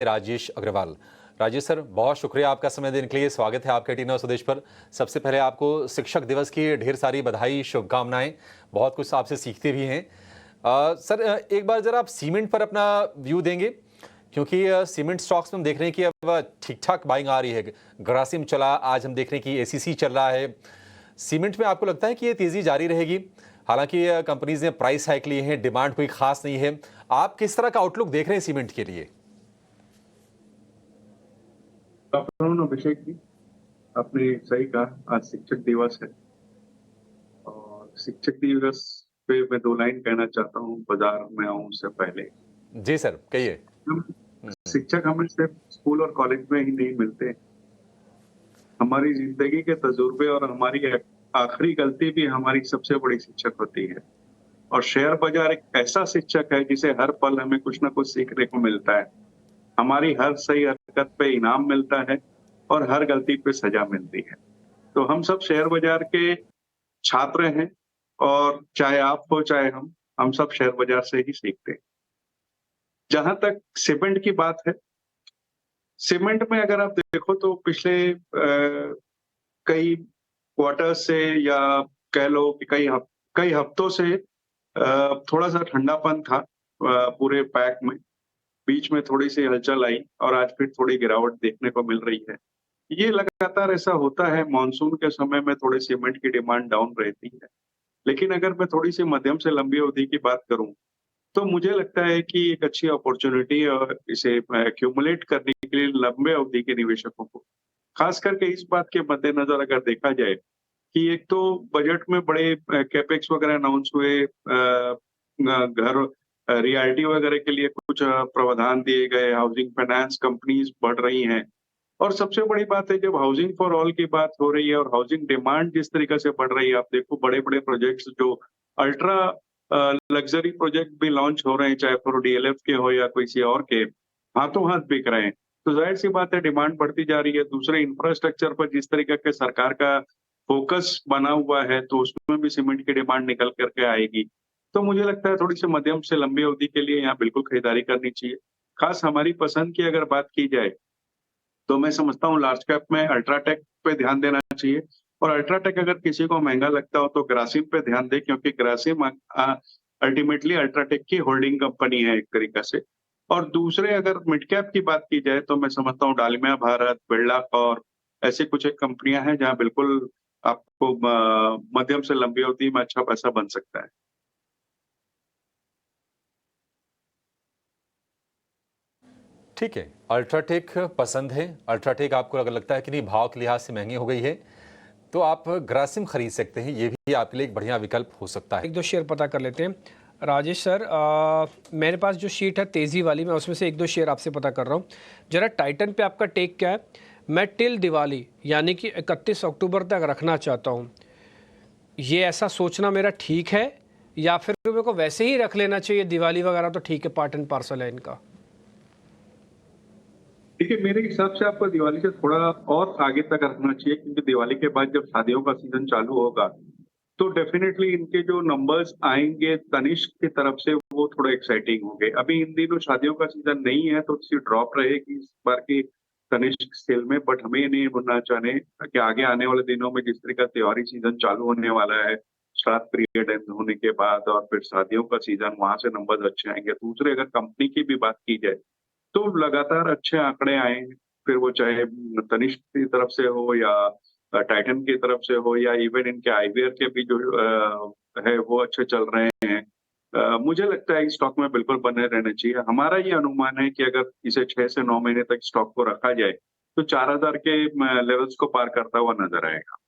Rajesh Agarwal. Rajesh sir, बहुत शुक्रिया आपका समय देने के लिए। स्वागत है आपके टी9 स्वदेश पर। सबसे पहले आपको शिक्षक दिवस की ढेर सारी बधाई, शुभकामनाएं। बहुत कुछ आपसे सीखते भी हैं। सर, एक बार जरा आप सीमेंट पर अपना व्यू देंगे, क्योंकि सीमेंट स्टॉक्स में हम देख रहे हैं कि अब ठीक ठाक बाइंग आ रही है। ग्रासिम चला, आज हम देख रहे हैं कि एसीसी चल रहा है। सीमेंट में आपको लगता है कि ये तेजी जारी रहेगी? हालांकि कंपनीज ने प्राइस हाइक लिए हैं, डिमांड कोई खास नहीं है। आप किस तरह का आउटलुक देख रहे हैं सीमेंट के लिए? आफ्टरनून अभिषेक जी, आपने सही कहा। आज शिक्षक दिवस है और शिक्षक दिवस पे मैं दो लाइन कहना चाहता हूँ। बाजार में आऊँ उससे पहले जी सर, कहिए। हम शिक्षक हमें सिर्फ स्कूल और कॉलेज में ही नहीं मिलते। हमारी जिंदगी के तजुर्बे और हमारी आखिरी गलती भी हमारी सबसे बड़ी शिक्षक होती है। और शेयर बाजार एक ऐसा शिक्षक है जिसे हर पल हमें कुछ ना कुछ सीखने को मिलता है। हमारी हर सही हरकत पे इनाम मिलता है और हर गलती पे सजा मिलती है। तो हम सब शेयर बाजार के छात्र हैं और चाहे आप हो चाहे हम सब शेयर बाजार से ही सीखते हैं। जहां तक सीमेंट की बात है, सीमेंट में अगर आप देखो तो पिछले कई क्वार्टर से या कह लो कि कई हफ्तों से थोड़ा सा ठंडापन था पूरे पैक में। बीच में थोड़ी सी हलचल आई और आज फिर थोड़ी गिरावट देखने को मिल रही है। ये लगातार ऐसा होता है। मॉनसून के समय में थोड़े सीमेंट की डिमांड डाउन रहती है। लेकिन अगर मैं थोड़ी-सी मध्यम से लंबी अवधि की बात करूँ, तो मुझे लगता है कि एक अच्छी अपॉर्च्युनिटी और इसे एक्यूमुलेट करने के लिए लंबे अवधि के निवेशकों को, खास करके इस बात के मद्देनज़र अगर देखा जाए कि एक तो बजट में बड़े कैपेक्स वगैरह अनाउंस हुए, घर रियल्टी वगैरह के लिए कुछ प्रावधान दिए गए, हाउसिंग फाइनेंस कंपनीज़ बढ़ रही हैं। और सबसे बड़ी बात है, जब हाउसिंग फॉर ऑल की बात हो रही है और हाउसिंग डिमांड जिस तरीके से बढ़ रही है, आप देखो बड़े-बड़े प्रोजेक्ट्स जो अल्ट्रा लग्जरी प्रोजेक्ट भी लॉन्च हो रहे हैं, चाहे फिर डीएलएफ के हो या किसी और के, हाथों-हाथ बिक रहे हैं। तो ज़ाहिर-सी बात है, डिमांड बढ़ती जा रही है। दूसरे इंफ्रास्ट्रक्चर पर जिस तरीके के सरकार का फोकस बना हुआ है, तो उसमें भी सीमेंट की डिमांड निकल कर के आएगी। तो मुझे लगता है थोड़ी-सी मध्यम से लंबी अवधि के लिए यहाँ बिल्कुल खरीदारी करनी चाहिए। खास हमारी पसंद की अगर बात की जाए, तो मैं समझता हूँ लार्ज कैप में अल्ट्राटेक पे ध्यान देना चाहिए। और अल्ट्राटेक अगर किसी को महँगा लगता हो तो ग्रासिम पे ध्यान दें, क्योंकि ग्रासिम अल्टीमेटली अल्ट्राटेक की होल्डिंग कंपनी है एक तरीक़े से। और दूसरे अगर मिड कैप की बात की जाए तो मैं समझता हूँ डालमिया भारत, बिरला और ऐसी कुछ एक कंपनियाँ हैं जहाँ बिल्कुल आपको मध्यम से लंबी अवधि में अच्छा पैसा बन सकता है। ठीक है, अल्ट्राटेक पसंद है। अल्ट्राटेक आपको अगर लगता है कि नहीं, भाव के लिहाज से महंगी हो गई है, तो आप ग्रासिम खरीद सकते हैं। ये भी आपके लिए एक बढ़िया विकल्प हो सकता है। एक दो शेयर पता कर लेते हैं। राजेश सर, मेरे पास जो शीट है तेज़ी वाली, मैं उसमें से एक दो शेयर आपसे पता कर रहा हूँ। जरा टाइटन पे आपका टेक क्या है? मैं टिल दिवाली यानी कि 31 अक्टूबर तक रखना चाहता हूँ। ये ऐसा सोचना मेरा ठीक है या फिर मेरे को वैसे ही रख लेना चाहिए? दिवाली वगैरह तो ठीक है, पार्ट एंड पार्सल है इनका। देखिए, मेरे हिसाब से आपको दिवाली से थोड़ा और आगे तक रखना चाहिए, क्योंकि दिवाली के बाद जब शादियों का सीज़न चालू होगा, तो डेफ़िनेटली इनके जो नंबर्स आएँगे तनिष्क की तरफ से, वो थोड़े एक्साइटिंग होंगे। अभी इन दिनों शादियों का सीज़न नहीं है, तो थोड़ी ड्रॉप रहेगी इस बार की तनिष्क सेल में। बट हमें ये नहीं भूलना चाहिए कि आगे आने वाले दिनों में जिस तरह का त्योहारी सीज़न चालू होने वाला है, श्राद्ध पीरियड एंड होने के बाद और फिर शादियों का सीज़न, वहाँ से नंबर्स अच्छे आएँगे। दूसरे अगर कंपनी की भी बात की जाए, तो लगातार अच्छे आंकड़े आए हैं, फिर वो चाहे तनिष्क की तरफ से हो या टाइटन की तरफ से हो या इवन इनके आईवीआर के भी जो है वो अच्छे चल रहे हैं। मुझे लगता है इस स्टॉक में बिल्कुल बने रहना चाहिए। हमारा ये अनुमान है कि अगर इसे 6 से 9 महीने तक स्टॉक को रखा जाए, तो 4000 के लेवल्स को पार करता हुआ नज़र आएगा।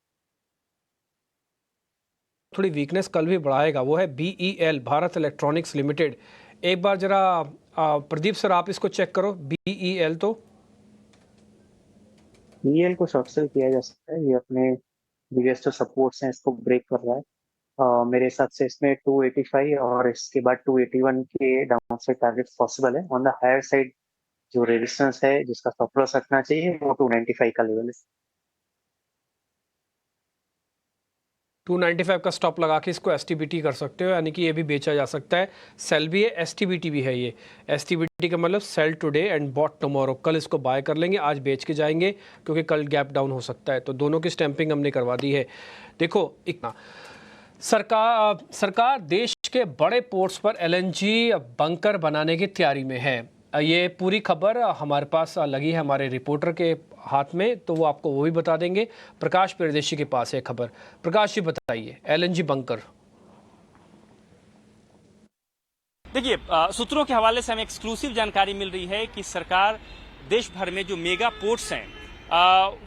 थोड़ी वीकनेस कल भी बढ़ाएगा, वो है BEL, भारत इलेक्ट्रॉनिक्स लिमिटेड। एक बार जरा प्रदीप सर आप इसको चेक करो, BEL तो ईएल को शॉर्ट सेल किया जा सकता है। ये अपने बिगेस्ट जो सपोर्ट्स हैं इसको ब्रेक कर रहा है। मेरे हिसाब से इसमें 285 और इसके बाद 281 के डाउन साइड टारगेट पॉसिबल है। ऑन द हायर साइड जो रेजिस्टेंस है जिसका स्टॉप लॉस रखना चाहिए वो 295 का लेवल है। 295 का स्टॉप लगा के इसको एसटीबीटी कर सकते हो, यानी कि ये भी बेचा जा सकता है। सेल भी है, एसटीबीटी भी है। ये एसटीबीटी का मतलब sell today and bought tomorrow, कल इसको बाय कर लेंगे, आज बेच के जाएंगे क्योंकि कल गैप डाउन हो सकता है। तो दोनों की स्टैंपिंग हमने करवा दी है। देखो इतना सरकार देश के बड़े पोर्ट्स पर एलएनजी बंकर बनाने की तैयारी में है। ये पूरी खबर हमारे पास लगी है हमारे रिपोर्टर के हाथ में, तो वो आपको वो भी बता देंगे। प्रकाश परदेशी के पास है खबर। प्रकाश जी बताइए, एलएनजी बंकर। देखिए, सूत्रों के हवाले से हमें एक्सक्लूसिव जानकारी मिल रही है कि सरकार देश भर में जो मेगा पोर्ट्स हैं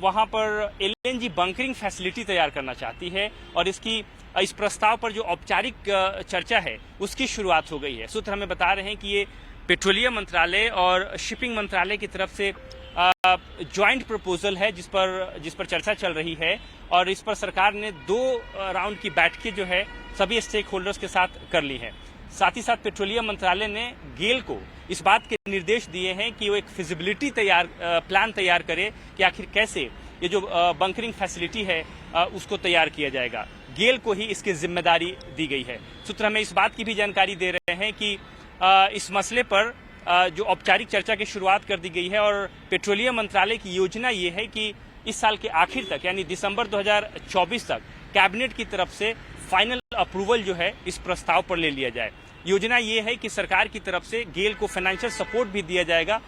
वहां पर एलएनजी बंकरिंग फैसिलिटी तैयार करना चाहती है और इस प्रस्ताव पर जो औपचारिक चर्चा है उसकी शुरुआत हो गई है। सूत्र हमें बता रहे हैं कि ये पेट्रोलियम मंत्रालय और शिपिंग मंत्रालय की तरफ से ज्वाइंट प्रपोजल है जिस पर चर्चा चल रही है और इस पर सरकार ने 2 राउंड की बैठकें जो है सभी स्टेक होल्डर्स के साथ कर ली है। साथ ही साथ पेट्रोलियम मंत्रालय ने गेल को इस बात के निर्देश दिए हैं कि वो एक फिजिबिलिटी प्लान तैयार करे कि आखिर कैसे ये जो बंकरिंग फैसिलिटी है उसको तैयार किया जाएगा। गेल को ही इसकी जिम्मेदारी दी गई है। सूत्र हमें इस बात की भी जानकारी दे रहे हैं कि इस मसले पर जो औपचारिक चर्चा की शुरुआत कर दी गई है और पेट्रोलियम मंत्रालय की योजना ये है कि इस साल के आखिर तक यानी दिसंबर 2024 तक कैबिनेट की तरफ से फाइनल अप्रूवल जो है इस प्रस्ताव पर ले लिया जाए। योजना ये है कि सरकार की तरफ से गेल को फाइनेंशियल सपोर्ट भी दिया जाएगा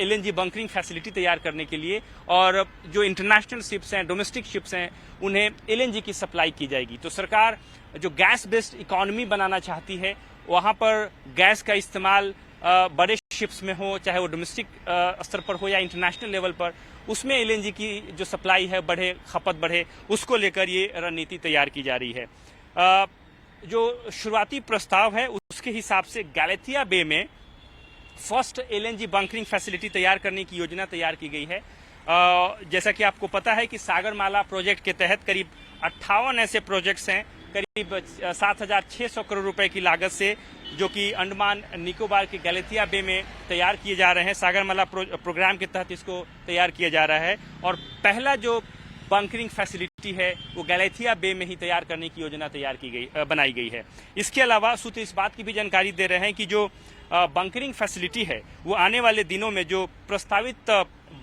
एलएनजी बंकरिंग फैसिलिटी तैयार करने के लिए और जो इंटरनेशनल शिप्स हैं, डोमेस्टिक शिप्स हैं, उन्हें एलएनजी की सप्लाई की जाएगी। तो सरकार जो गैस बेस्ड इकोनॉमी बनाना चाहती है वहां पर गैस का इस्तेमाल बड़े शिप्स में हो, चाहे वो डोमेस्टिक स्तर पर हो या इंटरनेशनल लेवल पर, उसमें एलएनजी की जो सप्लाई है बढ़े, खपत बढ़े, उसको लेकर ये रणनीति तैयार की जा रही है। जो शुरुआती प्रस्ताव है उसके हिसाब से गैलेथिया बे में फर्स्ट एलएनजी बंकरिंग फैसिलिटी तैयार करने की योजना तैयार की गई है। जैसा कि आपको पता है कि सागरमाला प्रोजेक्ट के तहत करीब 58 ऐसे प्रोजेक्ट्स हैं करीब 7,600 करोड़ रुपए की लागत से, जो कि अंडमान निकोबार के गैलेथिया बे में तैयार किए जा रहे हैं। सागरमाला प्रोग्राम के तहत इसको तैयार किया जा रहा है और पहला जो बंकरिंग फैसिलिटी है वो गैलेथिया बे में ही तैयार करने की योजना बनाई गई है। इसके अलावा सूत्र इस बात की भी जानकारी दे रहे हैं कि जो बंकरिंग फैसिलिटी है वो आने वाले दिनों में जो प्रस्तावित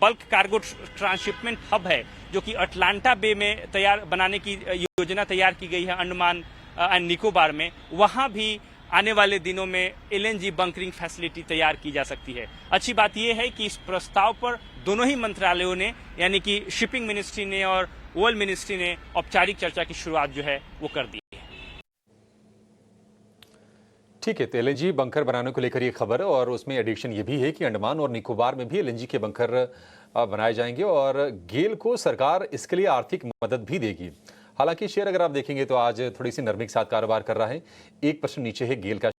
बल्क कार्गो ट्रांसशिपमेंट हब है जो कि अटलांटा बे में बनाने की योजना तैयार की गई है अंडमान एंड निकोबार में, वहां भी आने वाले दिनों में एलएनजी बंकरिंग फैसिलिटी तैयार की जा सकती है। अच्छी बात यह है कि इस प्रस्ताव पर दोनों ही मंत्रालयों ने यानी कि शिपिंग मिनिस्ट्री ने और ऑयल मिनिस्ट्री ने औपचारिक चर्चा की शुरुआत जो है वो कर दी है। ठीक है, तो एलएनजी बंकर बनाने को लेकर ये खबर है और उसमें एडिशन ये भी है कि अंडमान और निकोबार में भी एलएनजी के बंकर बनाए जाएंगे और गेल को सरकार इसके लिए आर्थिक मदद भी देगी। हालांकि शेयर अगर आप देखेंगे तो आज थोड़ी सी नरमी के साथ कारोबार कर रहा है, 1% नीचे है गेल का